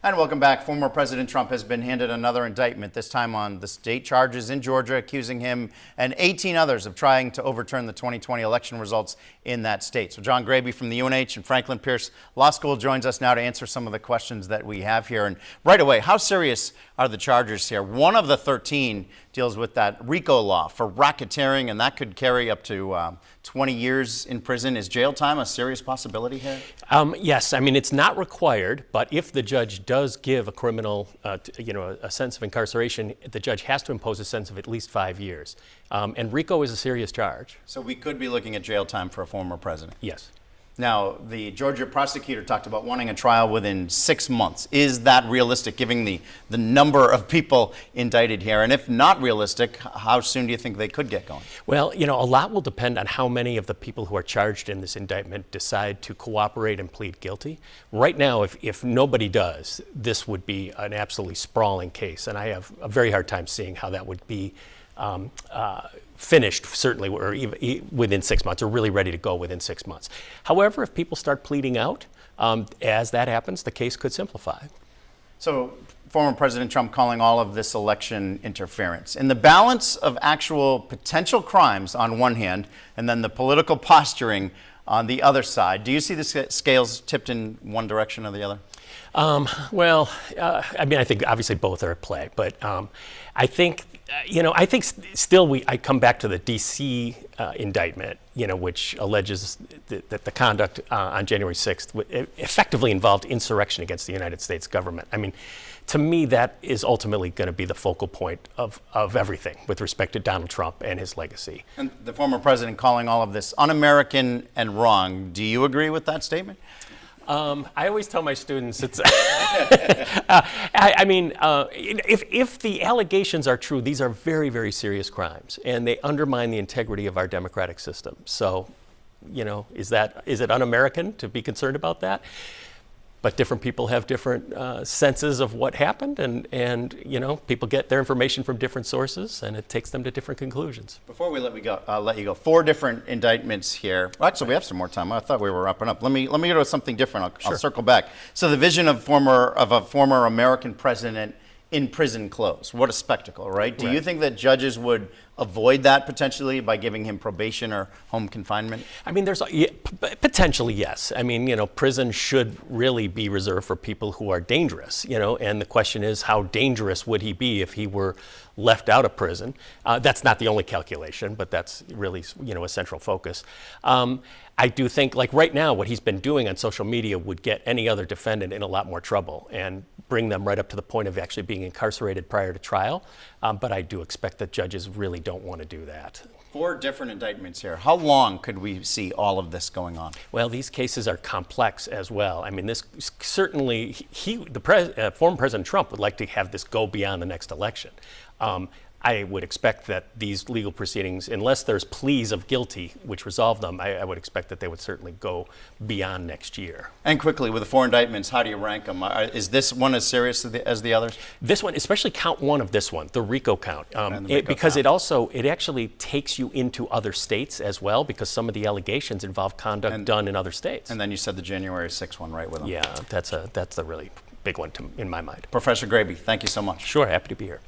And welcome back. Former President Trump has been handed another indictment, this time on the state charges in Georgia, accusing him and 18 others of trying to overturn the 2020 election results in that state. So John Graby from the UNH and Franklin Pierce Law School joins us now to answer some of the questions that we have here. And right away, how serious are the charges here? One of the 13 deals with that RICO law for racketeering, and that could carry up to 20 years in prison. Is jail time a serious possibility here? Yes. I mean, it's not required, but if the judge does give a criminal, a sentence of incarceration, the judge has to impose a sentence of at least 5 years. And RICO is a serious charge. So we could be looking at jail time for a former president? Yes. Now, the Georgia prosecutor talked about wanting a trial within 6 months. Is that realistic, given the number of people indicted here? And if not realistic, how soon do you think they could get going? Well, a lot will depend on how many of the people who are charged in this indictment decide to cooperate and plead guilty. Right now, if nobody does, this would be an absolutely sprawling case. And I have a very hard time seeing how that would be finished, certainly, or even within 6 months, or really ready to go within 6 months. However, if people start pleading out, as that happens, the case could simplify. So, former President Trump calling all of this election interference. In the balance of actual potential crimes on one hand, and then the political posturing on the other side, do you see the scales tipped in one direction or the other? I think obviously both are at play, but I think I come back to the D.C. indictment, which alleges that the conduct on January 6th effectively involved insurrection against the United States government. I mean, to me, that is ultimately going to be the focal point of everything with respect to Donald Trump and his legacy. And the former president calling all of this un-American and wrong. Do you agree with that statement? I always tell my students it's. If the allegations are true, these are very, very serious crimes, and they undermine the integrity of our democratic system. So, is it un-American to be concerned about that? But different people have different senses of what happened, and people get their information from different sources, and it takes them to different conclusions. Before we let you go, 4 different indictments here. Well, actually, we have some more time. I thought we were wrapping up. Let me go to something different. I'll circle back. So the vision of a former American president in prison clothes. What a spectacle, right? Do you think that judges would avoid that potentially by giving him probation or home confinement? I mean, potentially, yes. I mean, prison should really be reserved for people who are dangerous, and the question is, how dangerous would he be if he were left out of prison? That's not the only calculation, but that's really, a central focus. I do think, like right now, what he's been doing on social media would get any other defendant in a lot more trouble and bring them right up to the point of actually being incarcerated prior to trial. But I do expect that judges really don't want to do that. 4 different indictments here. How long could we see all of this going on? Well, these cases are complex as well. I mean, this certainly, former President Trump would like to have this go beyond the next election. I would expect that these legal proceedings, unless there's pleas of guilty which resolve them, I would expect that they would certainly go beyond next year. And quickly, with the 4 indictments, how do you rank them? Is this one as serious as the others? This one, especially count 1 of this one, the RICO count, because it actually takes you into other states as well, because some of the allegations involve conduct done in other states. And then you said the January 6th one, right, with them? Yeah, that's a really big one in my mind. Professor Graby, thank you so much. Sure, happy to be here.